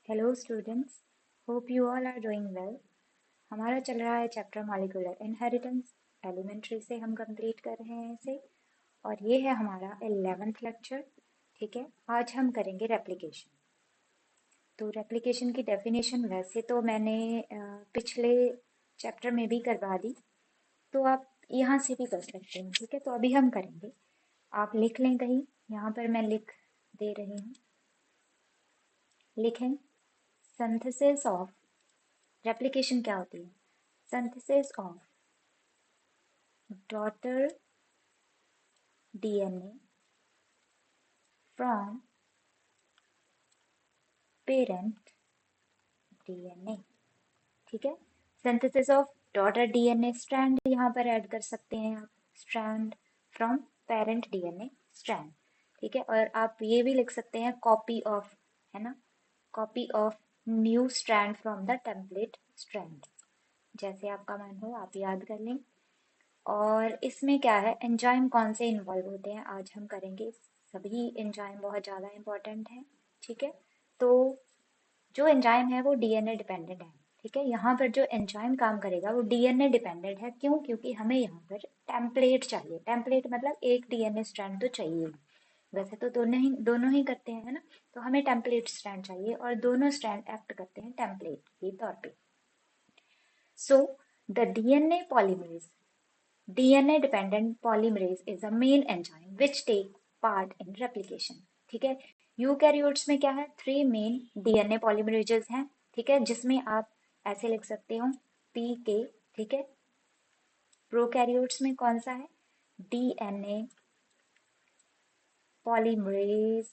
Hello students, hope you all are doing well. हमारा चल रहा है चैप्टर मॉलिक्यूलर इनहेरिटेंस। एलिमेंट्री से हम कंप्लीट कर रहे हैं इसे, और ये है हमारा 11th लेक्चर। ठीक है, आज हम करेंगे रेप्लिकेशन। तो रेप्लिकेशन की डेफिनेशन वैसे तो मैंने पिछले चैप्टर में भी करवा दी, तो आप यहाँ से भी कर सकते हैं। ठीक है, तो अभी हम करेंगे। आप लिख लें कहीं, यहाँ पर मैं लिख दे रही हूँ। लिखें, सिंथेसिस ऑफ रेप्लिकेशन क्या होती है? Synthesis of daughter DNA from parent DNA. ठीक है, synthesis of daughter DNA strand यहाँ पर ऐड कर सकते हैं आप, strand from parent DNA strand. ठीक है, और आप ये भी लिख सकते हैं कॉपी ऑफ, है ना, copy of new strand from the template strand. जैसे आपका मन हो आप याद कर लें। और इसमें क्या है, एंजाइम कौन से इन्वॉल्व होते हैं आज हम करेंगे। सभी एंजाइम बहुत ज़्यादा इंपॉर्टेंट है। ठीक है, तो जो एंजाइम है वो डीएनए डिपेंडेंट है। ठीक है, यहाँ पर जो एंजाइम काम करेगा वो डीएनए डिपेंडेंट है। क्यों? क्योंकि हमें यहाँ पर टेम्पलेट चाहिए। टेम्पलेट मतलब एक डीएनए स्ट्रैंड तो चाहिए। वैसे तो दोनों ही करते हैं, है ना। तो हमें टेम्पलेट स्ट्रैंड चाहिए, और दोनों स्ट्रैंड एक्ट करते हैं टेम्पलेट के तौर पे। So the DNA polymerase, DNA dependent polymerase is a main enzyme which take part in replication। ठीक है, यूकैरियोट्स में क्या है, 3 मेन DNA polymerases हैं। ठीक है, जिसमें आप ऐसे लिख सकते हो PK। ठीक है, प्रोकैरियोट्स में कौन सा है, DNA polymerase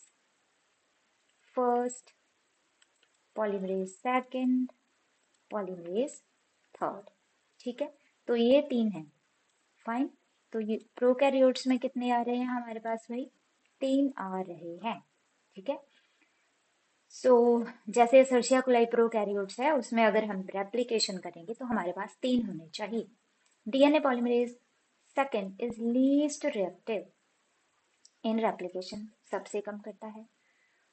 first, polymerase second, polymerase third. ठीक है, तो ये 3 हैं। फाइन, तो ये प्रोकैरियोट्स में कितने आ रहे हैं हमारे पास भाई, 3 आ रहे हैं। ठीक है, सो जैसे सर्शिया कोलाई प्रोकैरियोट्स है, उसमें अगर हम रेप्लिकेशन करेंगे तो हमारे पास 3 होने चाहिए। DNA polymerase second is least reactive in replication, सबसे कम करता है।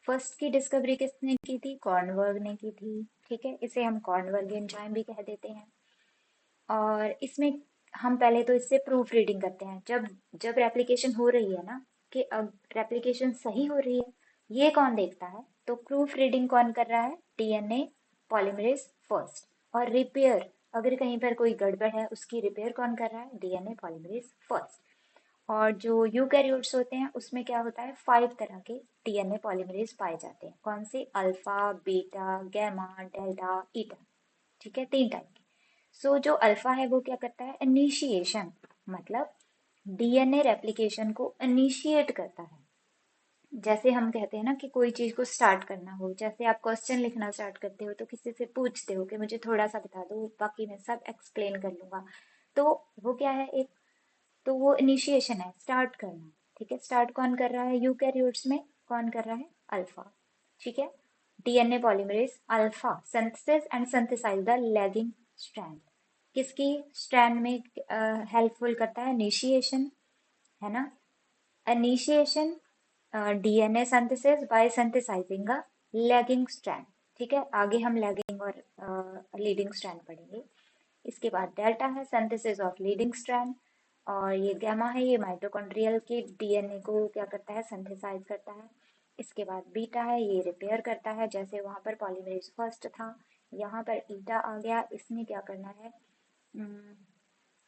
फर्स्ट की डिस्कवरी किसने की थी, कॉर्नवर्ग ने की थी। ठीक है, इसे हम कॉर्नवर्ग एंजाइम भी कह देते हैं। और इसमें हम पहले तो इससे प्रूफ रीडिंग करते हैं। जब जब रेप्लिकेशन हो रही है ना, कि अब रेप्लिकेशन सही हो रही है, ये कौन देखता है, तो प्रूफ रीडिंग कौन कर रहा है, डीएनए पॉलीमरेज फर्स्ट। और रिपेयर, अगर कहीं पर कोई गड़बड़ है उसकी रिपेयर कौन कर रहा है, डीएनए पॉलीमरेज फर्स्ट। और जो यूकैरियोट्स होते हैं उसमें क्या होता है, 5 तरह के डीएनए पॉलीमरेज पाए जाते हैं। कौन से, अल्फा, बीटा, गैमा, डेल्टा, ईटा। ठीक है, 3 टाइप के। सो जो अल्फा है वो क्या करता है, इनिशिएशन, मतलब डीएनए रेप्लिकेशन को इनिशिएट करता है। जैसे हम कहते हैं ना कि कोई चीज को स्टार्ट करना हो, जैसे आप क्वेश्चन लिखना स्टार्ट करते हो तो किसी से पूछते हो कि मुझे थोड़ा सा बता दो, बाकी मैं सब एक्सप्लेन कर लूंगा। तो वो क्या है, एक तो वो इनिशिएशन है, स्टार्ट करना। ठीक है, स्टार्ट कौन कर रहा है, यूकैरियोट्स में कौन कर रहा है, अल्फा। ठीक है, DNA polymerase alpha synthesis and synthesise the lagging strand. किसकी स्ट्रैंड में हेल्पफुल करता है, इनिशिएशन, है ना, initiation DNA synthesis by synthesising a lagging strand. ठीक है, आगे हम लैगिंग और लीडिंग स्ट्रैंड पढ़ेंगे। इसके बाद डेल्टा है, सिंथेसिस ऑफ लीडिंग स्ट्रैंड। और ये गैमा है, ये माइटोकॉन्ड्रियल के डीएनए को क्या करता है, सिंथेसाइज करता है। इसके बाद बीटा है, ये रिपेयर करता है, जैसे वहां पर पॉलीमरेज फर्स्ट था, यहाँ पर ईटा आ गया, इसमें क्या करना है,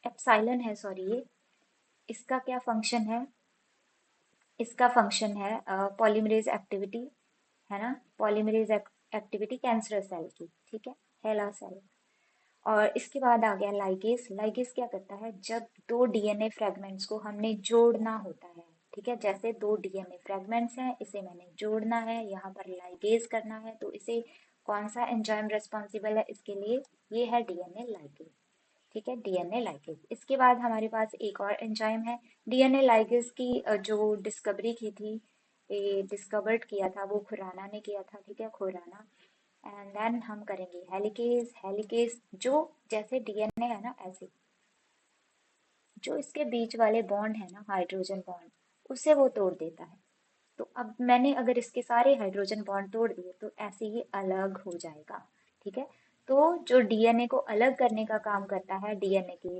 एप्सिलॉन है, सॉरी, ये इसका क्या फंक्शन है, इसका फंक्शन है पॉलीमरेज एक्टिविटी, है ना, पॉलीमरेज एक्टिविटी कैंसर सेल की। ठीक है, हेला सेल। और इसके बाद आ गया लाइगेस। लाइगेस क्या करता है, जब 2 डीएनए फ्रेगमेंट्स को हमने जोड़ना होता है। ठीक है, जैसे 2 डीएनए फ्रेगमेंट्स हैं, इसे मैंने जोड़ना है, यहाँ पर लाइगेस करना है, तो इसे कौन सा एंजाइम रेस्पॉन्सिबल है इसके लिए, ये है डीएनए लाइगेस। ठीक है, डीएनए लाइगेस। इसके बाद हमारे पास एक और एंजाइम है, डीएनए लाइगेस की जो डिस्कवरी की थी, ये डिस्कवर्ड किया था वो खुराना ने किया था। ठीक है, खुराना। एंड देन हम करेंगे हेलिकेज। हेलिकेज जो जैसे डीएनए है ना, ऐसे जो इसके बीच वाले बॉन्ड है ना, हाइड्रोजन बॉन्ड, उसे वो तोड़ देता है। तो अब मैंने अगर इसके सारे हाइड्रोजन बॉन्ड तोड़ दिए तो ऐसे ही अलग हो जाएगा। ठीक है, तो जो डीएनए को अलग करने का काम करता है, डीएनए के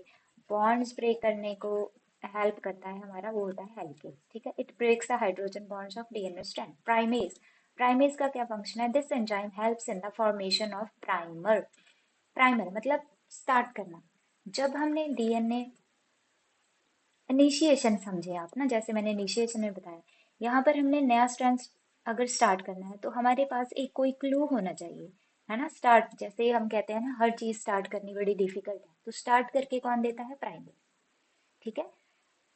बॉन्ड्स ब्रेक करने को हेल्प करता है हमारा, वो होता है हेलिकेज। ठीक है, it breaks the hydrogen bonds of DNA strand. Primase, primase का क्या फंक्शन है? This enzyme helps in the formation of primer. Primer मतलब स्टार्ट करना। जब हमने डीएनए इनिशिएशन समझे आप ना, जैसे मैंने इनिशिएशन में बताया, यहाँ पर हमने नया स्ट्रैंड अगर स्टार्ट करना है तो हमारे पास एक कोई क्लू होना चाहिए, है ना। स्टार्ट, जैसे हम कहते हैं ना, हर चीज स्टार्ट करनी बड़ी डिफिकल्ट है, तो स्टार्ट करके कौन देता है? प्राइमर। ठीक है,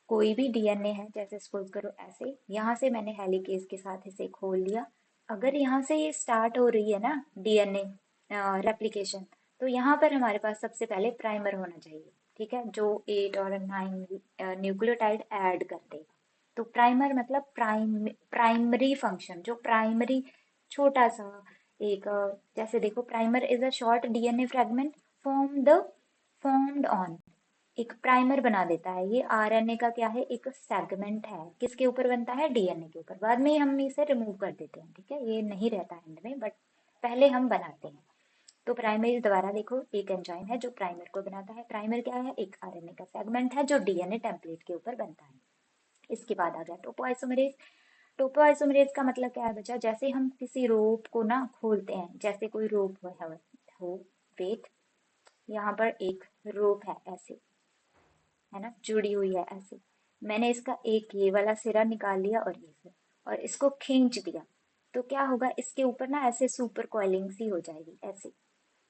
कोई भी डीएनए है, जैसे सपोज करो ऐसे, यहाँ से मैंने हेलिकेज के साथ इसे खोल लिया। अगर यहाँ से ये स्टार्ट हो रही है ना डीएनए रेप्लिकेशन, तो यहाँ पर हमारे पास सबसे पहले प्राइमर होना चाहिए। ठीक है, जो 8 और 9 न्यूक्लियोटाइड ऐड कर देगा। तो प्राइमर मतलब प्राइमरी फंक्शन, जो प्राइमरी छोटा सा एक जैसे देखो, primer is a short DNA fragment formed on, एक प्राइमर बना देता है। ये आरएनए का क्या है? एक सेगमेंट है। किसके ऊपर बनता है? डीएनए के ऊपर। बाद में हम इसे रिमूव कर देते हैं, ठीक है, ये नहीं रहता एंड में, बट पहले हम बनाते हैं। तो प्राइमरी दोबारा देखो, एक एंजाइम है जो प्राइमर को बनाता है। प्राइमर क्या है? एक आरएनए का सेगमेंट है जो डीएनए टेम्पलेट के ऊपर बनता है। इसके बाद आ गया टोपोआइसोमरेज। टोपोआइसोमरेज का मतलब क्या है बच्चा? जैसे हम किसी रोप को ना खोलते हैं, जैसे कोई रोप हो वेट, यहाँ पर एक रोप है ऐसे, है ना, जुड़ी हुई है ऐसे। मैंने इसका एक ये वाला सिरा निकाल लिया और ये से, और इसको खींच दिया, तो क्या होगा? इसके ऊपर ना ऐसे सुपर कॉइलिंग सी हो जाएगी, ऐसे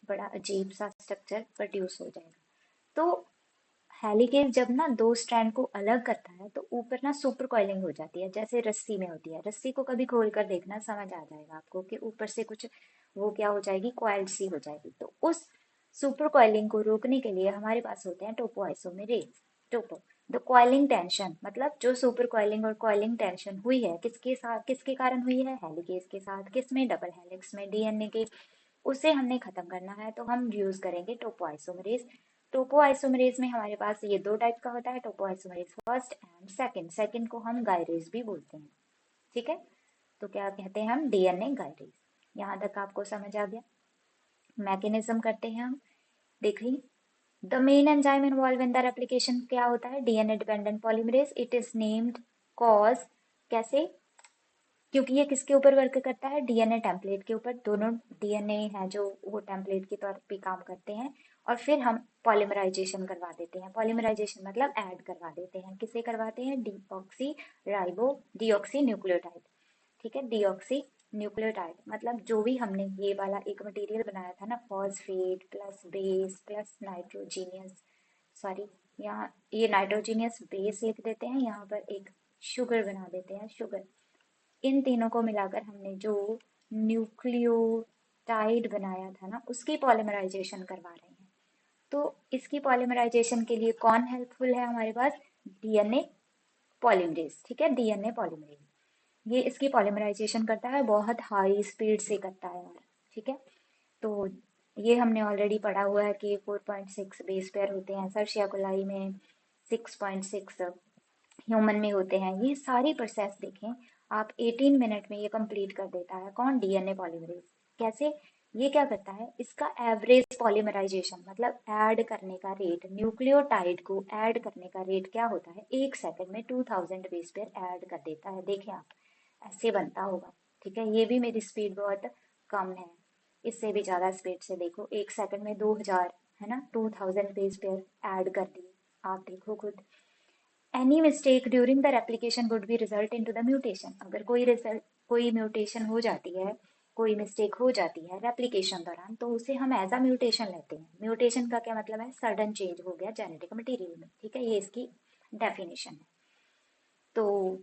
बड़ा अजीब सा स्ट्रक्चर प्रोड्यूस हो जाएगा। तो हेलिकेज जब ना दो स्ट्रैंड को अलग करता है तो ऊपर ना सुपर कॉइलिंग हो जाती है, जैसे रस्सी में होती है। रस्सी को कभी खोल कर देखना, समझ आ जाएगा आपको कि ऊपर से कुछ वो क्या हो जाएगी? कॉइल्ड सी हो जाएगी। तो उस सुपर कॉइलिंग को रोकने के लिए हमारे पास होते हैं topoisomerase. Toppo, the coiling tension, मतलब जो सुपर कॉइलिंग और कॉइलिंग टेंशन हुई है किसके साथ, किसके कारण हुई है? हेलिकेज के साथ। किसमें? डबल हेलिक्स में, डीएनए के। उसे हमने खत्म करना है तो हम यूज करेंगे टोपोआइसोमरेज। टोपोआइसोमरेज में हमारे पास ये दो टाइप का होता है, topoisomerase first and second. Second को हम गायरेज भी बोलते हैं। ठीक है, तो क्या कहते हैं हम? DNA gyrase. यहाँ तक आपको समझ आ गया? मैकेनिज्म करते हैं हम, देखिए। The main enzyme involve in the replication क्या होता है? DNA dependent polymerase. It is named cause, कैसे? क्योंकि ये किसके ऊपर वर्क करता है? डीएनए टेम्पलेट के ऊपर। दोनों डीएनए है जो वो टेम्पलेट के तौर पे काम करते हैं, और फिर हम पॉलीमराइजेशन करवा देते हैं। पॉलीमराइजेशन मतलब ऐड करवा देते हैं। किसे करवाते हैं? Deoxy ribo deoxy nucleotide. ठीक है, डीऑक्सी न्यूक्लियोटाइड मतलब जो भी हमने ये वाला एक मटेरियल बनाया था ना, phosphate plus base plus nitrogenous, sorry, यहाँ ये नाइट्रोजीनियस बेस लिख देते हैं, यहाँ पर एक शुगर बना देते हैं, शुगर। इन तीनों को मिलाकर हमने जो न्यूक्लियोटाइड बनाया था ना, उसकी पॉलीमराइजेशन करवा रहे हैं। तो इसकी पॉलीमराइजेशन के लिए कौन हेल्पफुल है हमारे पास? DNA polymerase. ठीक है, डीएनए पॉलीमरेज ये इसकी पॉलीमराइजेशन करता है, बहुत हाई स्पीड से करता है। और ठीक है, तो ये हमने ऑलरेडी पढ़ा हुआ है कि 4.6 बेस पेयर होते हैं सर्शिया कोलाई में, 6.6 ह्यूमन में होते हैं। ये सारी प्रोसेस देखें आप, 18 मिनट में ये कंप्लीट कर देता है। कौन? DNA polymerase. कैसे? ये क्या करता है? इसका एवरेज पॉलीमराइजेशन मतलब ऐड करने का रेट, न्यूक्लियोटाइड को ऐड करने का रेट क्या होता है? 1 सेकंड में 2000 बेस पेयर ऐड कर देता है। देखें आप, ऐसे बनता होगा। ठीक है, ये भी मेरी स्पीड बहुत कम है, इससे भी ज्यादा स्पीड से देखो, 1 सेकंड में 2000, है ना, 2000 बेस पेयर ऐड कर दिए। आप देखो खुद। Any mistake during the replication would be result into the mutation. अगर कोई रिजल्ट, कोई म्यूटेशन हो जाती है, कोई मिस्टेक हो जाती है रेप्लिकेशन दौरान, तो उसे हम एज अ म्यूटेशन लेते हैं। म्यूटेशन का क्या मतलब है? सडन चेंज हो गया जेनेटिक मटेरियल में। ठीक है, ये इसकी डेफिनेशन है। तो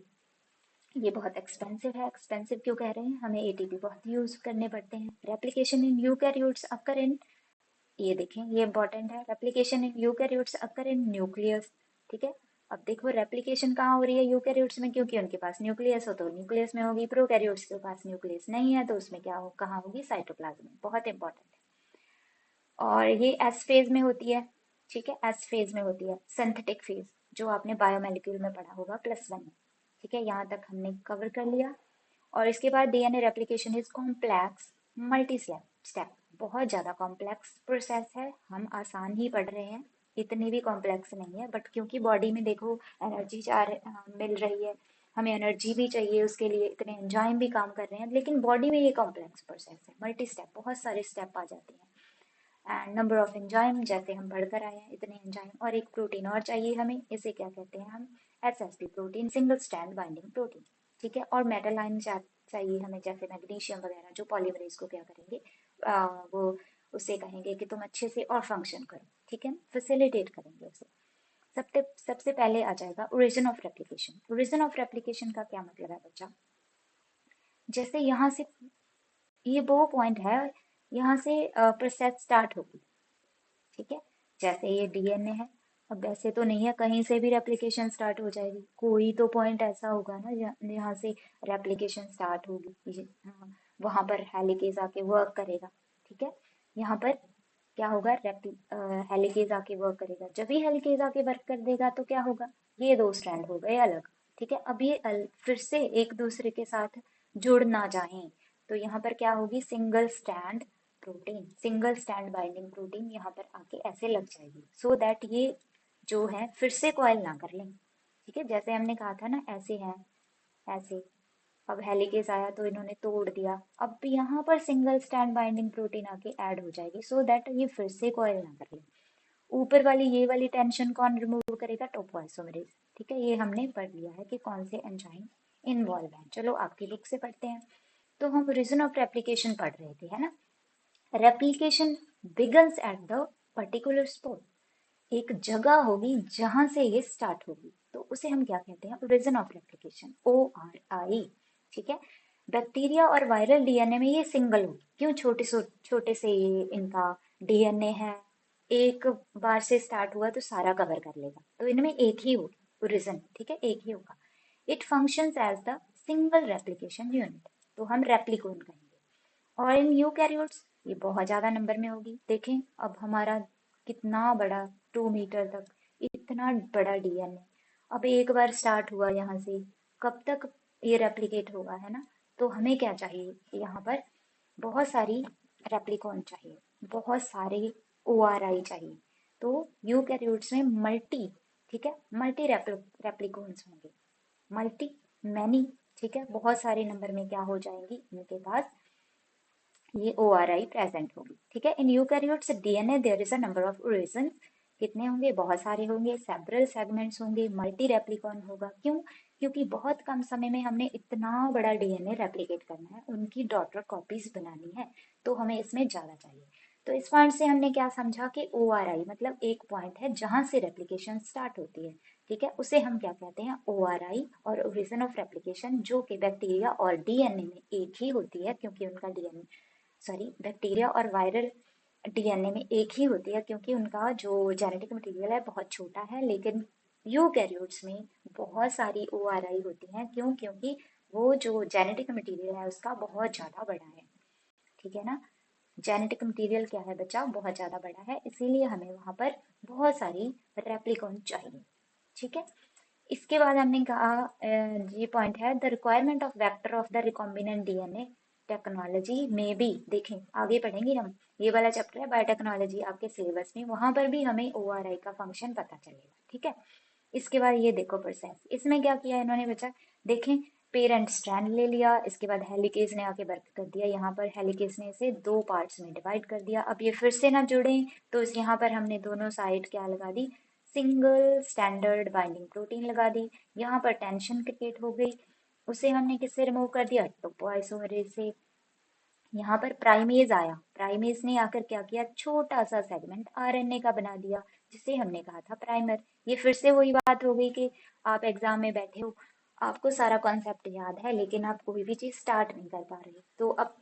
ये बहुत एक्सपेंसिव है। एक्सपेंसिव क्यों कह रहे हैं? हमें एटीपी बहुत यूज करने पड़ते हैं। रेप्लिकेशन इन यूकैरियोट्स अकर इन, ये देखें, ये इंपॉर्टेंट है। Replication in eukaryotes occur in nucleus. ठीक है, अब देखो रेप्लिकेशन कहाँ हो रही है? यूकैरियोट्स में, क्योंकि उनके पास न्यूक्लियस हो तो न्यूक्लियस में होगी। प्रोकैरियोट्स के पास न्यूक्लियस नहीं है तो उसमें क्या हो, कहाँ होगी? साइटोप्लाज्म में। बहुत इंपॉर्टेंट है। और ये एस फेज में होती है। ठीक है, एस फेज में होती है, सिंथेटिक फेज, जो आपने बायोमोलिक्यूल में पढ़ा होगा +1 में। ठीक है, यहाँ तक हमने कवर कर लिया। और इसके बाद DNA replication is complex multi step, बहुत ज़्यादा कॉम्प्लेक्स प्रोसेस है। हम आसान ही पढ़ रहे हैं, इतनी भी कॉम्प्लेक्स नहीं है, बट क्योंकि बॉडी में देखो एनर्जी मिल रही है, हमें एनर्जी भी चाहिए उसके लिए, इतने एंजाइम भी काम कर रहे हैं, लेकिन बॉडी में ये कॉम्प्लेक्स प्रोसेस है, मल्टी स्टेप, बहुत सारे स्टेप आ जाते हैं। एंड नंबर ऑफ एंजाइम, जैसे हम बढ़कर आए हैं इतने एंजाइम, और एक प्रोटीन और चाहिए हमें, इसे क्या कहते हैं हम, SSP protein, single strand binding protein, ठीक है। और मेटल आयन चाहिए हमें, जैसे मैग्नीशियम वगैरह, जो पॉलीमरेज को क्या करेंगे, वो उससे कहेंगे कि तुम अच्छे से और फंक्शन करो, ठीक है, फैसिलिटेट करेंगे उसे। सबसे सबसे पहले आ जाएगा origin of replication. Origin of replication का क्या मतलब है बच्चा, जैसे यहाँ से ये वो पॉइंट है, यहाँ से प्रोसेस स्टार्ट होगी, ठीक है। जैसे ये डीएनए है, अब वैसे तो नहीं है, कहीं से भी रेप्लिकेशन स्टार्ट हो जाएगी, कोई तो पॉइंट ऐसा होगा ना जहाँ से रेप्लिकेशन स्टार्ट होगी, हाँ, वहां पर हेलिकेज आके वर्क करेगा, ठीक है। यहाँ पर क्या होगा, हेलिकेज आके वर्क करेगा, जब भी हेलिकेज आके वर्क कर देगा तो क्या होगा, ये दो स्ट्रैंड हो गए अलग, ठीक है। अब ये फिर से एक दूसरे के साथ जुड़ ना जाएं, तो यहाँ पर क्या होगी, single stand protein, single stand binding protein यहाँ पर आके ऐसे लग जाएगी, सो दैट ये जो है फिर से कॉइल ना कर लें, ठीक है। जैसे हमने कहा था ना, ऐसे है, ऐसे, अब हेलिकेज आया तो इन्होंने तोड़ दिया, अब यहाँ पर सिंगल स्टैंड बाइंडिंग प्रोटीन आके ऐड हो जाएगी, सो दैट ये फिर से कॉइल ना कर ले। ऊपर वाली ये वाली टेंशन कौन रिमूव करेगा, टोपोइसोमरेज, ठीक है। ये हमने पढ़ लिया है कि कौन से एंजाइम इन्वॉल्व हैं। चलो आपकी बुक से पढ़ते हैं। तो हम रीजन ऑफ रेप्लिकेशन पढ़ रहे थे, है ना। Replication begins at the particular spot, एक जगह होगी जहां से ये स्टार्ट होगी, तो उसे हम क्या कहते हैं, ओरिजिन ऑफ रेप्लिकेशन, ORI, ठीक है। बैक्टीरिया और वायरल डीएनए में ये सिंगल होगी, क्यों, छोटे से ये इनका डीएनए है, एक बार से स्टार्ट हुआ तो सारा कवर कर लेगा, तो इनमें एक ही होगी ओरिजिन, ठीक है, एक ही होगा। It functions as the single replication unit, तो हम रेप्लिकोन कहेंगे। और इन यूकैरियोट्स ये बहुत ज्यादा नंबर में होगी, देखें अब हमारा कितना बड़ा, 2 मीटर तक, इतना बड़ा डीएनए, अब एक बार स्टार्ट हुआ यहाँ से, कब तक ये रेप्लिकेट होगा, है ना। तो हमें क्या चाहिए, यहाँ पर बहुत सारी रेप्लिकॉन चाहिए, बहुत सारे ORI चाहिए, तो यूकैरियोट्स में मल्टी, ठीक है, मल्टी रेप्लिकॉन्स होंगे, मल्टी, मैनी, ठीक है, बहुत सारे नंबर में क्या हो जाएंगी इनके पास, ये ORI प्रेजेंट होगी, ठीक है। In eukaryotes DNA there is a number of origin, कितने होंगे, बहुत सारे होंगे, सेवरल सेगमेंट्स होंगे, मल्टी रेप्लिकॉन होगा, क्यों, क्योंकि बहुत कम समय में हमने इतना बड़ा डीएनए रेप्लिकेट करना है, उनकी डॉटर कॉपीज बनानी है, तो हमें इसमें ज्यादा चाहिए। तो इस पॉइंट से हमने क्या समझा कि ORI मतलब एक पॉइंट है जहां से रेप्लिकेशन स्टार्ट होती है, ठीक है, उसे हम क्या कहते हैं, ORI, और ओरिजिन ऑफ रेप्लिकेशन जो कि बैक्टीरिया और डीएनए में एक ही होती है, क्योंकि उनका डीएनए, सॉरी, बैक्टीरिया और वायरल डीएनए में एक ही होती है, क्योंकि उनका जो जेनेटिक मटेरियल है बहुत छोटा है, लेकिन यूकैरियोट्स में बहुत सारी ORI होती हैं, क्यों, क्योंकि वो जो जेनेटिक मटेरियल है उसका बहुत ज़्यादा बड़ा है, ठीक है ना। जेनेटिक मटेरियल क्या है बच्चा, बहुत ज़्यादा बड़ा है, इसीलिए हमें वहाँ पर बहुत सारी रेप्लिकॉन चाहिए, ठीक है। इसके बाद हमने कहा, ये पॉइंट है, the requirement of vector of the recombinant DNA technology में भी, देखें आगे पढ़ेंगे हम, ये वाला चैप्टर है बायोटेक्नोलॉजी आपके सिलेबस में, वहां पर भी हमें ORI का फंक्शन पता चलेगा, ठीक है। इसके बाद ये देखो प्रोसेस, इसमें क्या किया इन्होंने बच्चा, देखें, पेरेंट स्ट्रैंड ले लिया, इसके बाद हेलिकेज ने आके वर्क कर दिया, यहाँ पर हेलिकेज ने इसे दो पार्ट्स में डिवाइड कर दिया, अब ये फिर से ना जुड़े, तो यहाँ पर हमने दोनों साइड क्या लगा दी, सिंगल स्टैंडर्ड बाइंडिंग प्रोटीन लगा दी, यहाँ पर टेंशन क्रिएट हो गई, उसे हमने किससे रिमूव कर दिया, टोपोइसोमरेज से। यहाँ पर प्राइमेज आया, प्राइमेज ने आकर क्या किया, छोटा सा सेगमेंट RNA का बना दिया, जिसे हमने कहा था प्राइमर। ये फिर से वही बात हो गई कि आप एग्जाम में बैठे हो, आपको सारा कॉन्सेप्ट याद है, लेकिन आप कोई भी चीज स्टार्ट नहीं कर पा रहे, तो अब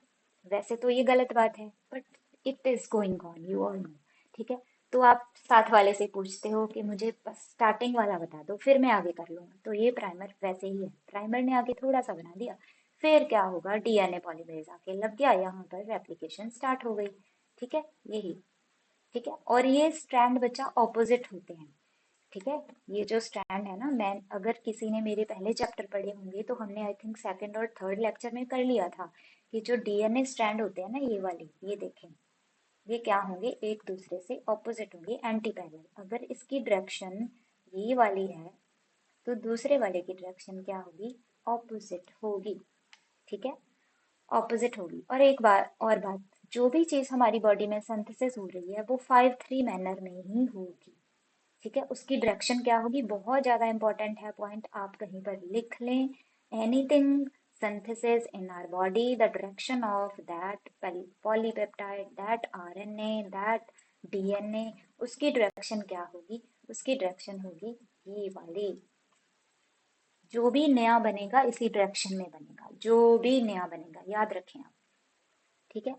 वैसे तो ये गलत बात है, but it is going on, you all know, ठीक है। तो आप साथ वाले से पूछते हो कि मुझे बस स्टार्टिंग वाला बता दो, फिर मैं आगे कर लूंगा, तो ये प्राइमर वैसे ही है, प्राइमर ने आगे थोड़ा सा बना दिया, फिर क्या होगा, डीएनए पॉलीमरेज आके लग गया, यहाँ पर रेप्लिकेशन स्टार्ट हो गई, ठीक है, यही, ठीक है। और ये स्ट्रैंड बच्चा ऑपोजिट होते हैं, ठीक है। ये जो स्ट्रैंड है ना, मैं अगर किसी ने मेरे पहले चैप्टर पढ़े होंगे तो हमने आई थिंक सेकंड और थर्ड लेक्चर में कर लिया था कि जो डीएनए स्ट्रैंड होते हैं ना, ये वाले, ये देखें, ये क्या होंगे, एक दूसरे से ऑपोजिट होंगे, एंटी पैरेलल। अगर इसकी डायरेक्शन ये वाली है तो दूसरे वाले की डायरेक्शन क्या होगी, ऑपोजिट होगी। ठीक है, ऑपोजिट होगी। और एक बार और बात, जो भी चीज हमारी बॉडी में सिंथेसिस हो रही है वो 5-3 मैनर में ही होगी। ठीक है, उसकी डायरेक्शन क्या होगी, बहुत ज्यादा इंपॉर्टेंट है पॉइंट, आप कहीं पर लिख लें। Anything synthesis in our body, the direction of that polypeptide, that RNA, that DNA, उसकी डायरेक्शन क्या होगी, उसकी डायरेक्शन होगी ये वाली। जो भी नया बनेगा इसी डायरेक्शन में बनेगा, जो भी नया बनेगा, याद रखें आप। ठीक है,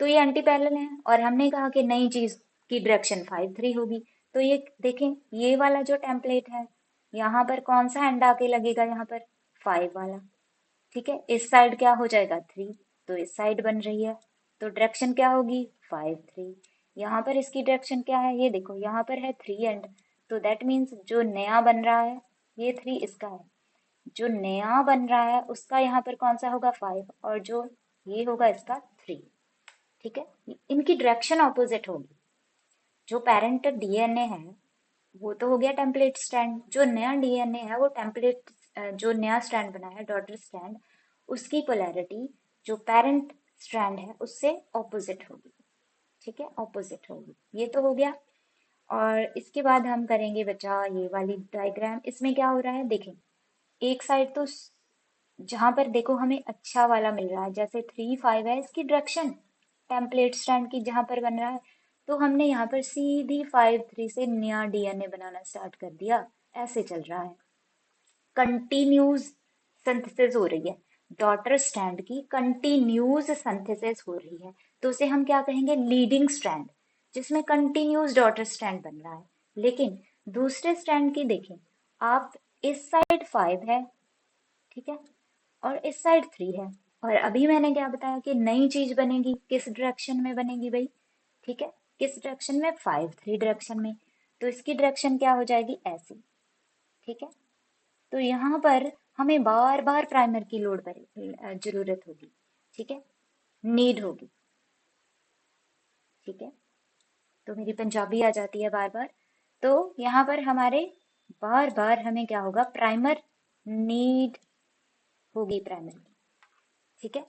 तो ये एंटी पैरेलल है और हमने कहा कि नई चीज की डायरेक्शन 5-3 होगी। तो ये देखें, ये वाला जो टेम्पलेट है, यहाँ पर कौन सा एंड आके लगेगा, यहाँ पर 5 वाला। ठीक है, इस साइड क्या हो जाएगा 3, तो इस साइड बन रही है, तो डायरेक्शन क्या होगी 5-3। यहाँ पर इसकी डायरेक्शन क्या है, ये देखो यहाँ पर है 3 एंड, तो दैट मीन्स जो नया बन रहा है ये 3 इसका है, जो नया बन रहा है उसका यहाँ पर कौन सा होगा 5, और जो ये होगा इसका 3। ठीक है, इनकी डायरेक्शन ऑपोजिट होगी। जो पेरेंट डीएनए है वो तो हो गया टेम्पलेट स्ट्रैंड, जो नया डीएनए है वो टेम्पलेट, जो नया स्ट्रैंड बना है डॉटर स्ट्रैंड, उसकी पोलैरिटी जो पेरेंट स्ट्रैंड है उससे ऑपोजिट होगी। ठीक है, ऑपोजिट होगी, ये तो हो गया। और इसके बाद हम करेंगे बच्चा ये वाली डायग्राम। इसमें क्या हो रहा है देखें, एक साइड तो जहां पर देखो हमें अच्छा वाला मिल रहा है, जैसे 3-5 है इसकी डायरेक्शन टेम्पलेट स्ट्रैंड की जहां पर बन रहा है, तो हमने यहाँ पर सीधी 5-3 से नया डीएनए बनाना स्टार्ट कर दिया। ऐसे चल रहा है, कंटिन्यूज सिंथेसिस हो रही है, डॉटर स्ट्रैंड की कंटिन्यूज सिंथेसिस हो रही है, तो उसे हम क्या कहेंगे, लीडिंग स्ट्रैंड, जिसमें कंटिन्यूस डॉटर स्ट्रैंड बन रहा है। लेकिन दूसरे स्ट्रैंड की देखें आप, इस साइड 5 है, ठीक है, और इस साइड 3 है। और अभी मैंने क्या बताया कि नई चीज बनेगी, किस डायरेक्शन में बनेगी भाई, ठीक है, किस डायरेक्शन में, 5-3 डायरेक्शन में। तो इसकी डायरेक्शन क्या हो जाएगी, ऐसी। ठीक है, तो यहाँ पर हमें बार बार प्राइमर की लोड पर जरूरत होगी। ठीक है, नीड होगी। ठीक है, तो मेरी पंजाबी आ जाती है बार बार। तो यहाँ पर हमारे बार बार हमें क्या होगा, प्राइमर नीड होगी, प्राइमर की। ठीक है,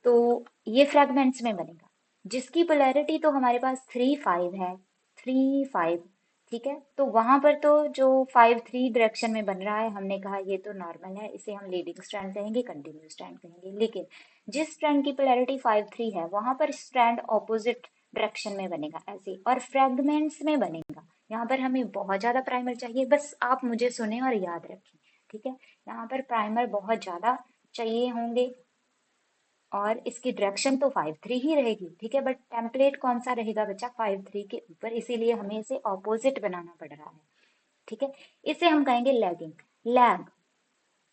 तो ये फ्रेगमेंट्स में बनेगा, जिसकी पोलैरिटी तो हमारे पास 3-5 है, 3-5। ठीक है, तो वहां पर तो जो 5-3 डायरेक्शन में बन रहा है, हमने कहा ये तो नॉर्मल है, इसे हम लीडिंग स्ट्रैंड कहेंगे, कंटिन्यूस स्ट्रैंड कहेंगे। लेकिन जिस स्ट्रैंड की पोलैरिटी 5-3 है वहां पर स्ट्रैंड ऑपोजिट डायरेक्शन में बनेगा ऐसे, और फ्रेगमेंट्स में बनेगा। यहाँ पर हमें बहुत ज्यादा प्राइमर चाहिए, बस आप मुझे सुने और याद रखें। ठीक है, यहाँ पर प्राइमर बहुत ज्यादा चाहिए होंगे, और इसकी डायरेक्शन तो 5-3 ही रहेगी। ठीक है, बट टेम्पलेट कौन सा रहेगा बच्चा, 5-3 के ऊपर, इसीलिए हमें इसे ऑपोजिट बनाना पड़ रहा है। ठीक है, इसे हम कहेंगे लैगिंग, लैग,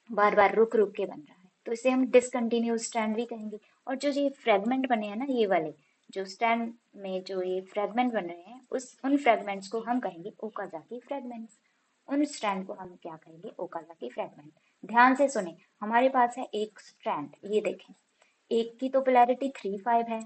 बार बार रुक रुक के बन रहा है, तो इसे हम डिसकंटिन्यूस स्ट्रैंड भी कहेंगे। और जो ये फ्रेगमेंट बने हैं ना, ये वाले जो स्ट्रैंड में जो ये फ्रेगमेंट बन रहे हैं, उस उन फ्रेगमेंट्स को हम कहेंगे ओकाजाकी फ्रेगमेंट्स। उन स्ट्रैंड को हम क्या कहेंगे, ओकाजाकी फ्रेगमेंट। ध्यान से सुने, हमारे पास है एक स्ट्रैंड, ये देखें, एक की तो पोलैरिटी 3-5 है,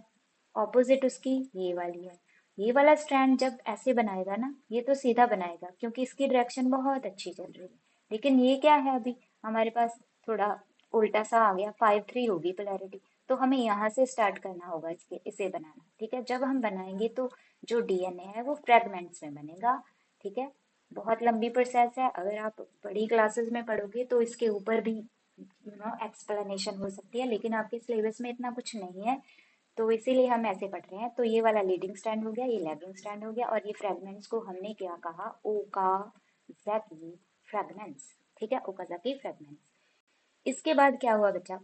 ऑपोजिट उसकी ये वाली है। ये वाला स्ट्रैंड जब ऐसे बनाएगा ना, ये तो सीधा बनाएगा क्योंकि इसकी डायरेक्शन बहुत अच्छी चल रही है। लेकिन ये क्या है, अभी हमारे पास थोड़ा उल्टा सा आ गया, 5-3 होगी पोलैरिटी, तो हमें यहाँ से स्टार्ट करना होगा इसके, इसे बनाना। ठीक है, जब हम बनाएंगे तो जो डीएनए है वो फ्रेगमेंट्स में बनेगा। ठीक है, बहुत लंबी प्रोसेस है, अगर आप बड़ी क्लासेस में पढ़ोगे तो इसके ऊपर भी एक्सप्लेनेशन हो सकती है, लेकिन आपके सिलेबस में इतना कुछ नहीं है, तो इसीलिए हम ऐसे पढ़ रहे हैं। तो ये वाला लीडिंग स्टैंड हो गया, ये लैगिंग स्टैंड हो गया, और ये फ्रेगमेंट्स को हमने क्या कहा, ओकाजाकी फ्रेगमेंट्स। ठीक है, ओकाजाकी फ्रेगमेंट्स। इसके बाद क्या हुआ बच्चा,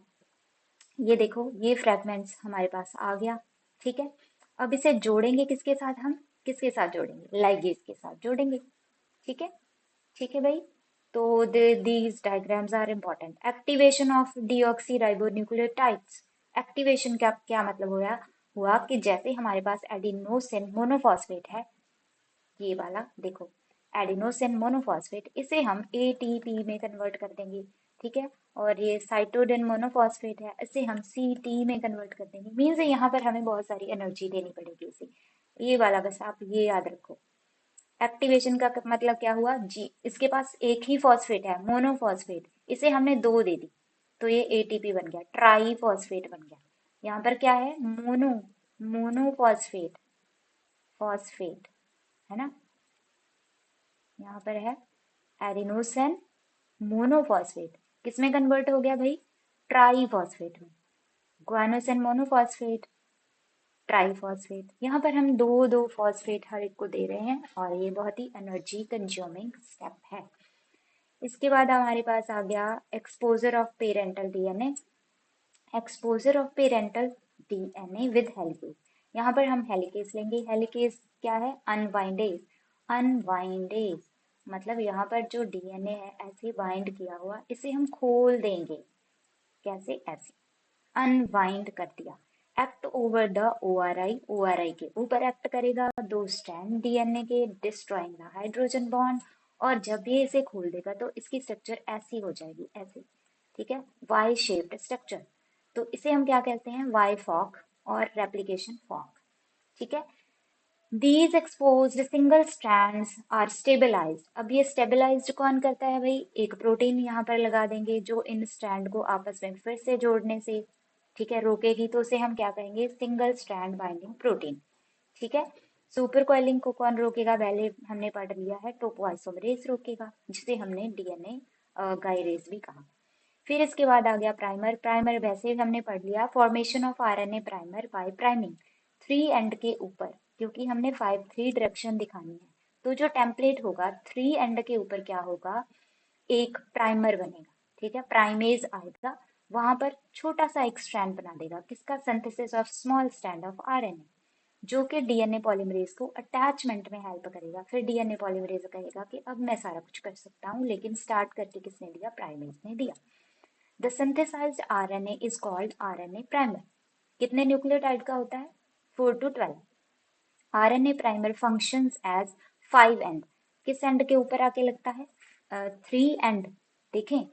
ये देखो ये फ्रेगमेंट्स हमारे पास आ गया। ठीक है, अब इसे जोड़ेंगे किसके साथ, हम किसके साथ जोड़ेंगे, लाइगेज के साथ जोड़ेंगे। ठीक है, ठीक है भाई। तो these diagrams are important. Activation of deoxyribonucleotides. Activation क्या क्या मतलब हुआ कि जैसे हमारे पास एडिनोसिन मोनोफॉस्फेट है, ये वाला देखो, एडिनोसिन मोनोफॉस्फेट, इसे हम एटीपी में कन्वर्ट कर देंगे, ठीक है। और ये साइटोडिन मोनोफॉस्फेट है, इसे हम सीटी में कन्वर्ट कर देंगे। मीन्स यहाँ पर हमें बहुत सारी एनर्जी देनी पड़ेगी इसे, ये वाला बस आप ये याद रखो। एक्टिवेशन का मतलब क्या हुआ जी, इसके पास एक ही फॉस्फेट है मोनोफॉस्फेट, इसे हमने दो दे दी तो ये एटीपी बन गया, ट्राई फॉस्फेट बन गया। यहाँ पर क्या है, मोनोफॉस्फेट, फॉस्फेट है ना, यहाँ पर है एडिनोसिन मोनोफॉस्फेट, किसमें कन्वर्ट हो गया भाई, ट्राई फॉस्फेट में। ग्वानोसिन मोनोफॉस्फेट, ट्राईफॉस्फेट, यहाँ पर हम दो दो फॉस्फेट हर एक को दे रहे हैं और ये बहुत ही एनर्जी कंज्यूमिंग स्टेप है। इसके बाद हमारे पास आ गया exposure of parental DNA, exposure of parental DNA with helicase. यहाँ पर हम हेलिकेज लेंगे, हेलिकेज क्या है, अनवाइंडेज, अनवाइंडेज मतलब यहाँ पर जो डीएनए है ऐसे बाइंड किया हुआ, इसे हम खोल देंगे, कैसे, ऐसे अनवाइंड कर दिया। Act over the ORI, ORI के ऊपर एक्ट करेगा, दो स्ट्रैंड डीएनए के, डिस्ट्रॉइंग द हाइड्रोजन बॉन्ड। और जब ये इसे खोल देगा तो इसकी स्ट्रक्चर ऐसी हो जाएगी, ऐसे, ठीक है, वाई शेप्ड स्ट्रक्चर। तो इसे हम क्या कहते हैं, वाई फॉक और रेप्लिकेशन फॉक, ठीक है। These exposed single strands are stabilized। अब ये stabilized कौन करता है भाई, एक प्रोटीन यहाँ पर लगा देंगे जो इन स्ट्रैंड को आपस में फिर से जोड़ने से, ठीक है, रोकेगी, तो उसे हम क्या कहेंगे, सिंगल स्ट्रैंड बाइंडिंग प्रोटीन, ठीक है। सुपर कॉइलिंग को कौन रोकेगा, पहले हमने पढ़ लिया है, टोपोआइसोमरेज रोकेगा, जिसे हमने डीएनए गायरेज भी कहा। फिर इसके बाद आ गया प्राइमर, प्राइमर वैसे हमने पढ़ लिया, formation of RNA primer by priming, three end के ऊपर, क्योंकि हमने 5-3 डायरेक्शन दिखानी है, तो जो टेम्पलेट होगा थ्री एंड के ऊपर क्या होगा, एक प्राइमर बनेगा, ठीक है, प्राइमेज आएगा, वहां पर छोटा सा एक स्ट्रैंड बना देगा, किसका, synthesis of small strand of RNA, जो कि डीएनए पॉलीमरेज को अटैचमेंट में हेल्प करेगा। फिर डीएनए पॉलीमरेज कहेगा कि अब मैं सारा कुछ कर सकता हूँ, लेकिन स्टार्ट करके किसने दिया, प्राइमेज ने दिया। The synthesized RNA is called RNA primer। कितने न्यूक्लियोटाइड का होता है, 4 to 12। RNA primer functions as 5 end। किस एंड के ऊपर आके लगता है, 3 एंड। देखें,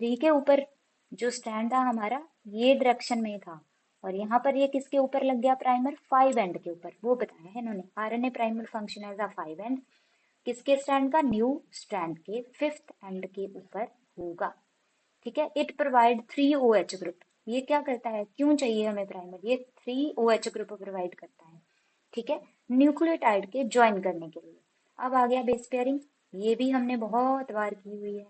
3 के ऊपर जो स्टैंड था हमारा ये डायरेक्शन में था, और यहाँ पर ये किसके ऊपर लग गया प्राइमर, 5 एंड के ऊपर, वो बताया है इन्होंने। RNA primer function as a 5 end, किसके स्टैंड का, न्यू स्टैंड के 5th एंड के ऊपर होगा, ठीक है। इट प्रोवाइड 3 OH ग्रुप, ये क्या करता है, क्यों चाहिए हमें प्राइमर, ये 3 OH ग्रुप प्रोवाइड करता है, ठीक है, न्यूक्लियोटाइड के ज्वाइन करने के लिए। अब आ गया बेस पेयरिंग, ये भी हमने बहुत बार की हुई है,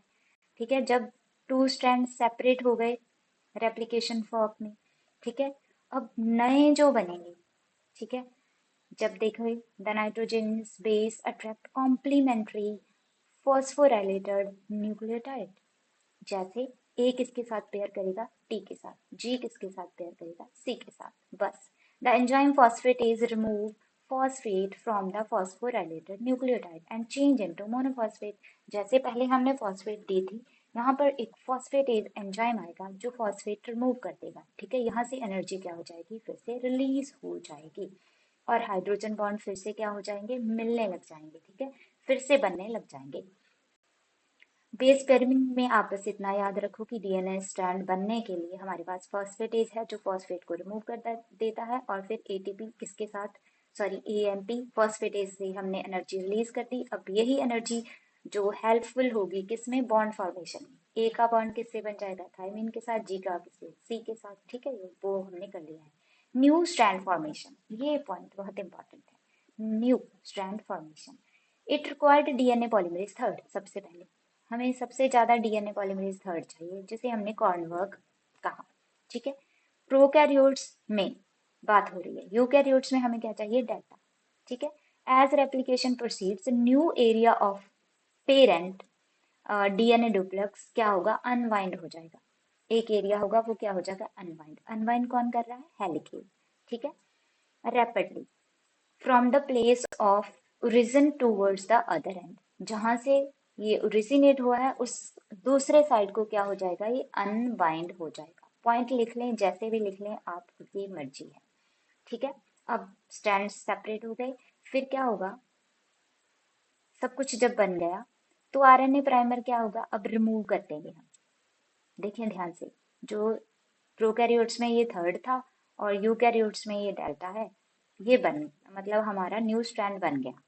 ठीक है, जब टू स्ट्रैंड सेपरेट हो गए रेप्लिकेशन फॉर्क में, ठीक है। अब नए जो बनेंगे, ठीक है, जब देखें the nitrogen base attract complementary phosphorylated nucleotide, जैसे ए किसके साथ पेयर करेगा, टी के साथ, जी किसके साथ पेयर करेगा, सी के साथ, बस। The enzyme phosphatase remove phosphate from the phosphorylated nucleotide and change into monophosphate. जैसे पहले हमने फॉस्फेट दी थी, यहाँ पर एक फॉस्फेटेज एंजाइम आएगा जो फॉस्फेट रिमूव कर देगा, ठीक है, यहाँ से एनर्जी क्या हो जाएगी, फिर से रिलीज हो जाएगी, और हाइड्रोजन बॉन्ड फिर से क्या हो जाएंगे, मिलने लग जाएंगे, ठीक है, फिर से बनने लग जाएंगे। बेस पेयरिंग में आप बस इतना याद रखो कि डीएनए स्ट्रैंड बनने के लिए हमारे पास फॉस्फेटेज है जो फॉस्फेट को रिमूव कर देता है, और फिर एटीपी किसके साथ, सॉरी एएमपी, फॉस्फेटेज से हमने एनर्जी रिलीज कर दी। अब यही एनर्जी जो हेल्पफुल होगी किसमें, बॉन्ड फॉर्मेशन में, ए का बॉन्ड किससे बन जाएगा, थायमिन के साथ, जी का किससे, सी के साथ, ठीक है, वो हमने कर लिया है। न्यू स्ट्रैंड फॉर्मेशन, ये पॉइंट बहुत इंपॉर्टेंट है, new strand formation. It required DNA polymerase third, सबसे पहले हमें सबसे ज्यादा डीएनए पॉलीमरेज थर्ड चाहिए, जिसे हमने कॉर्नवर्क कहा, ठीक है। प्रोकैरियोट्स में बात हो रही है, यूकैरियोट्स में हमें क्या चाहिए, डेल्टा, ठीक है। As replication proceeds, new area of parent DNA duplex क्या होगा, अनवाइंड हो जाएगा, एक एरिया होगा वो क्या हो जाएगा, अनवाइंड। अनवाइंड कौन कर रहा है, हेलिकेज, ठीक है। Rapidly from the place of origin towards the other and, जहां से ये ओरिजिनेट हुआ है उस दूसरे साइड को क्या हो जाएगा, ये अनबाइंड हो जाएगा। पॉइंट लिख लें, जैसे भी लिख लें, आपकी मर्जी है, ठीक है। अब स्टैंड सेपरेट हो गए, फिर क्या होगा, सब कुछ जब बन गया तो आरएनए प्राइमर क्या होगा, अब रिमूव कर देंगे हम। देखें ध्यान से, जो प्रोकैरियोट्स में ये थर्ड था और यूकैरियोट्स में ये डेल्टा है, ये बन मतलब हमारा न्यू स्ट्रैंड बन गया।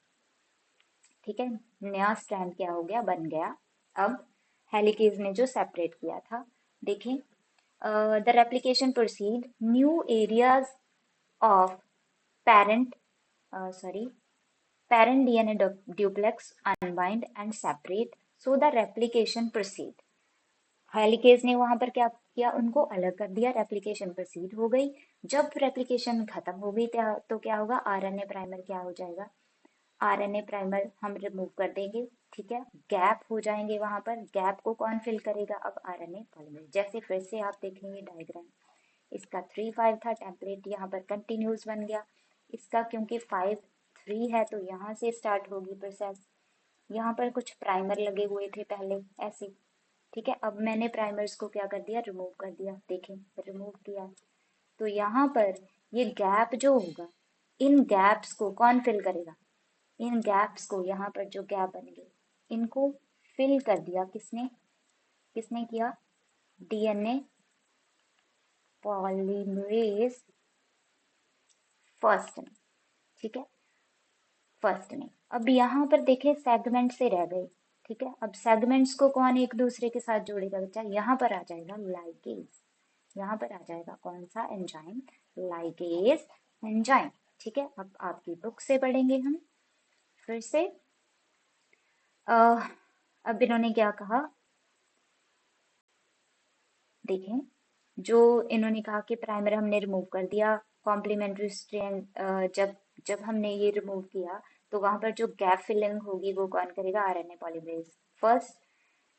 ठीक है, नया स्ट्रैंड क्या हो गया, बन गया। अब हेलिकेज ने जो सेपरेट किया था, देखें, the replication proceed, new areas of parent sorry parent DNA duplex unbind and separate so the replication proceed। Helicase ने वहां पर क्या किया, उनको अलग कर दिया, रेप्लिकेशन प्रोसीड हो गई। जब रेप्लिकेशन खत्म हो गई तो क्या होगा, आरएनए प्राइमर क्या हो जाएगा, आरएनए प्राइमर हम रिमूव कर देंगे। ठीक है, गैप हो जाएंगे वहां पर, गैप को कौन फिल करेगा, अब आरएनए पॉलीमरेज। जैसे फिर से आप देखेंगे डायग्राम, इसका 3 5 था टेम्पलेट, यहाँ पर कंटिन्यूस बन गया। इसका क्योंकि 5 3 है तो यहाँ से स्टार्ट होगी प्रोसेस। यहाँ पर कुछ प्राइमर लगे हुए थे पहले ऐसे। ठीक है, अब मैंने प्राइमर्स को क्या कर दिया, रिमूव कर दिया। देखें, रिमूव किया तो यहाँ पर ये गैप जो होगा, इन गैप्स को कौन फिल करेगा, इन गैप्स को, यहाँ पर जो गैप बन गए इनको फिल कर दिया किसने, किसने किया, डीएनए पॉलीमरेज फर्स्ट ने। ठीक है, फर्स्ट ने। अब यहाँ पर देखें सेगमेंट से रह गए। ठीक है, अब सेगमेंट्स को कौन एक दूसरे के साथ जोड़ेगा बच्चा, यहाँ पर आ जाएगा लाइगेज, यहाँ पर आ जाएगा कौन सा एंजाइम, लाइगेज एंजाइम। ठीक है, अब आपकी बुक से पढ़ेंगे हम फिर से। अब इन्होंने क्या कहा, देखें, जो इन्होंने कहा कि प्राइमर हमने रिमूव कर दिया, कॉम्प्लीमेंट्री स्ट्रैंड जब जब हमने ये रिमूव किया तो वहां पर जो गैप फिलिंग होगी वो कौन करेगा, RNA polymerase. First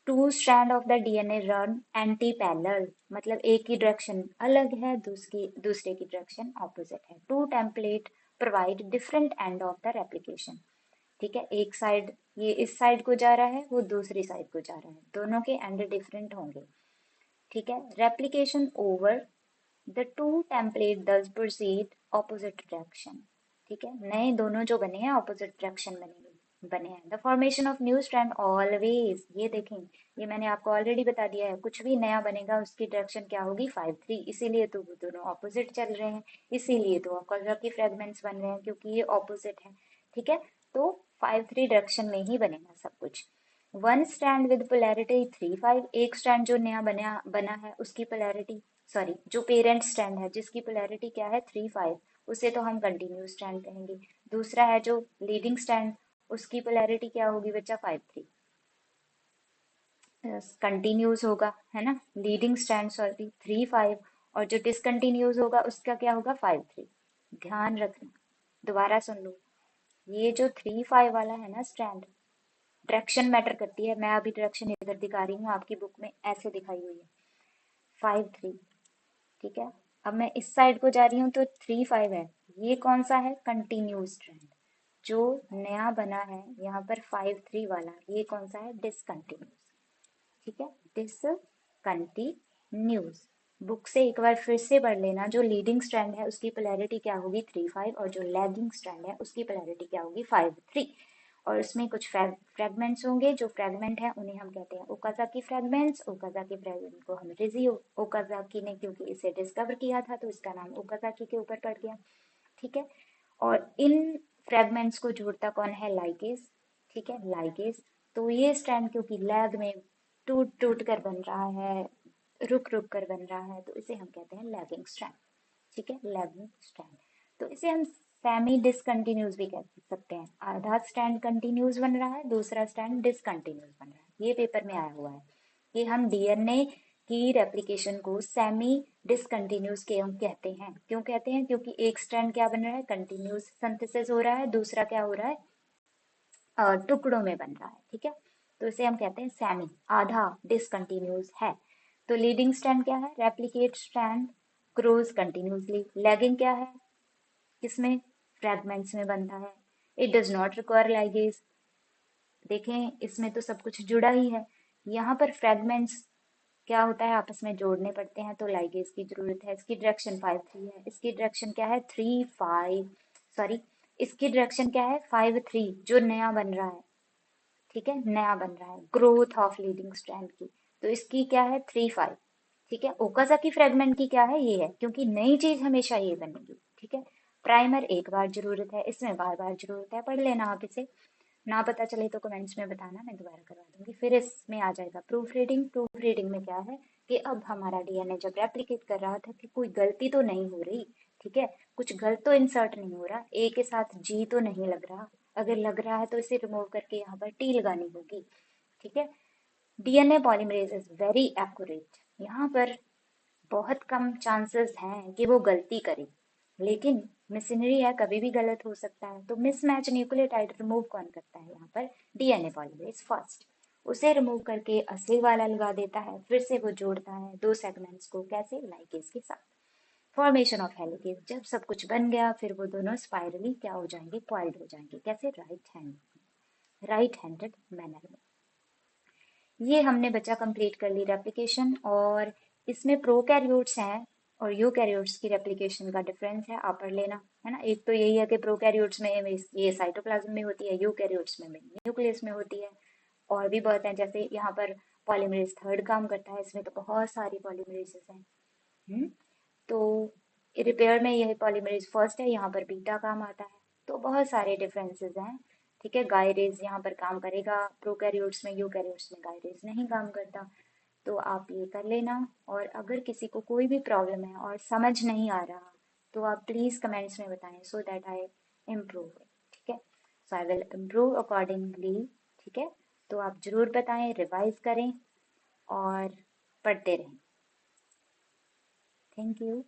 two strand of the DNA run anti parallel, मतलब एक की डायरेक्शन अलग है, दूसरे की डायरेक्शन ऑपोजिट है। Two template provide different end of the replication. ठीक है, एक साइड ये इस साइड को जा रहा है, वो दूसरी साइड को जा रहा है, दोनों के एंड डिफरेंट होंगे। ठीक है, replication over the two template दस प्रोसीड ऑपोजिट डायरेक्शन। ठीक है, नए दोनों जो बने हैं ऑपोजिट डायरेक्शन बने हैं। The formation of new strand always, ये देखें, ये मैंने आपको ऑलरेडी बता दिया है, कुछ भी नया बनेगा उसकी डायरेक्शन क्या होगी, 5 3। इसीलिए तो वो दोनों ऑपोजिट चल रहे हैं, इसीलिए तो ऑक्लर के फ्रेगमेंट्स बन रहे हैं, क्योंकि ये ऑपोजिट है। ठीक है, तो 5 3 डायरेक्शन में ही बनेगा सब कुछ। वन स्ट्रैंड विद पोलैरिटी 3 5, एक स्ट्रैंड जो नया बना है उसकी पोलैरिटी, सॉरी जो पेरेंट स्ट्रैंड है जिसकी पोलैरिटी क्या है 3 5, उसे तो हम कंटिन्यूस स्ट्रैंड कहेंगे। दूसरा है जो लीडिंग स्ट्रैंड, उसकी पोलैरिटी क्या होगी बच्चा, 5 3, कंटिन्यूस होगा, है ना, लीडिंग स्ट्रैंड सॉरी 3 5, और जो डिसकंटिन्यूस होगा उसका क्या होगा, 5 3। ध्यान रखना, दोबारा सुन लो, ये जो 3 5 वाला है ना स्ट्रैंड, डायरेक्शन मैटर करती है। मैं अभी डायरेक्शन इधर दिखा रही हूँ, आपकी बुक में ऐसे दिखाई हुई है 5 3। ठीक है, अब मैं इस साइड को जा रही हूँ तो 3 5 है, ये कौन सा है, कंटिन्यूस स्ट्रैंड। जो नया बना है यहाँ पर 5 3 वाला, ये कौन सा है, डिसकंटिन्यूस। ठीक है, डिसकंटिन्यूस। बुक से एक बार फिर से पढ़ लेना, जो लीडिंग स्ट्रैंड है उसकी पोलैरिटी क्या होगी 3 5, और जो लैगिंग स्ट्रैंड है उसकी पोलैरिटी क्या होगी 5 3। और उसमें कुछ फ्रेगमेंट्स होंगे, जो फ्रेगमेंट है उन्हें हम कहते हैं ओकाजाकी फ्रेगमेंट्स। ओकाजाकी फ्रेगमेंट को हम रिजी ओकाजाकी ने क्योंकि इसे डिस्कवर किया था तो इसका नाम ओकाजाकी के ऊपर पड़ गया। ठीक है, और इन फ्रेगमेंट्स को जोड़ता कौन है, लाइगेज। ठीक है, लाइगेज। तो ये स्ट्रैंड क्योंकि लैग में टूट टूट कर बन रहा है, रुक रुक कर बन रहा है, तो इसे हम कहते हैं लैगिंग स्ट्रैंड। ठीक है, लैगिंग स्ट्रैंड। तो इसे हम सेमी डिसकंटिन्यूस भी कह सकते हैं, आधा स्ट्रैंड कंटिन्यूस बन रहा है, दूसरा स्ट्रैंड डिसकंटिन्यूस बन रहा है, ये पेपर में आया हुआ है कि हम डीएनए की रेप्लिकेशन को सेमी डिसकंटिन्यूस के हम कहते हैं। क्यों कहते हैं, क्योंकि एक स्ट्रैंड क्या बन रहा है, कंटिन्यूस सिंथेसिस हो रहा है, दूसरा क्या हो रहा है, टुकड़ों में बन रहा है। ठीक है, तो इसे हम कहते हैं सेमी, आधा डिसकंटिन्यूस है। तो लीडिंग स्ट्रैंड क्या है, replicate strand grows continuously. Lagging क्या है, किसमें, फ्रेगमेंट्स में बनता है। It does not require ligase. देखें, इसमें तो सब कुछ जुड़ा ही है, यहाँ पर फ्रेगमेंट्स क्या होता है, आपस में जोड़ने पड़ते हैं, तो लाइगेज की जरूरत है। इसकी डायरेक्शन 5 3 है, इसकी डायरेक्शन क्या है 3 5, सॉरी इसकी डायरेक्शन क्या है 5 3, जो नया बन रहा है। ठीक है, नया बन रहा है, ग्रोथ ऑफ लीडिंग स्ट्रैंड की। तो इसकी क्या है, 3 5। ठीक है, ओकाजाकी फ्रेगमेंट की क्या है, ये है, क्योंकि नई चीज हमेशा ये बनेगी। ठीक है, प्राइमर एक बार जरूरत है, इसमें बार बार जरूरत है, पढ़ लेना आप इसे। ना पता चले तो कमेंट्स में बताना, मैं दोबारा करवा दूंगी। फिर इसमें आ जाएगा प्रूफ रीडिंग। प्रूफ रीडिंग में क्या है कि अब हमारा डीएनए जब रेप्लिकेट कर रहा था कि कोई गलती तो नहीं हो रही। ठीक है, कुछ गलत तो इंसर्ट नहीं हो रहा, ए के साथ जी तो नहीं लग रहा। अगर लग रहा है तो इसे रिमूव करके यहाँ पर टी लगानी होगी। ठीक है, DNA polymerase is very accurate. यहाँ पर बहुत कम चांसेस हैं कि वो गलती करे, लेकिन मशीनरी है, कभी भी गलत हो सकता है। तो मिसमैच न्यूक्लियोटाइड रिमूव कौन करता है यहाँ पर, डीएनए पॉलीमरेज फर्स्ट। उसे रिमूव करके असली वाला लगा देता है, फिर से वो जोड़ता है दो सेगमेंट्स को, कैसे, लाइकेज के साथ। फॉर्मेशन ऑफ हेलिकेज, जब सब कुछ बन गया फिर वो दोनों स्पाइरली क्या हो जाएंगे, कॉइल्ड हो जाएंगे, कैसे, राइट हैंडेड मैनर में। ये हमने बच्चा कंप्लीट कर ली रेप्लिकेशन। और इसमें प्रोकैरियोट्स हैं और यूकैरियोट्स की रेप्लिकेशन का डिफरेंस है, आप पढ़ लेना, है ना। एक तो यही है कि प्रोकैरियोट्स में ये साइटोप्लाज्म में होती है, यूकैरियोट्स में न्यूक्लियस में होती है। और भी बहुत है, जैसे यहाँ पर पॉलीमरेज थर्ड काम करता है, इसमें तो बहुत सारी पॉलीमरेजेस हैं। तो रिपेयर में यह पॉलीमरेज फर्स्ट है, यहाँ पर बीटा काम आता है। तो बहुत सारे डिफरेंसेस हैं। ठीक है, गायरेज यहाँ पर काम करेगा प्रोकैरियोट्स में, यूकैरियोट्स में गायरेज नहीं काम करता। तो आप ये कर लेना। और अगर किसी को कोई भी प्रॉब्लम है और समझ नहीं आ रहा, तो आप प्लीज़ कमेंट्स में बताएं, सो दैट आई इम्प्रूव। ठीक है, सो आई विल इम्प्रूव अकॉर्डिंगली। ठीक है, तो आप ज़रूर बताएं, रिवाइज करें और पढ़ते रहें। Thank you.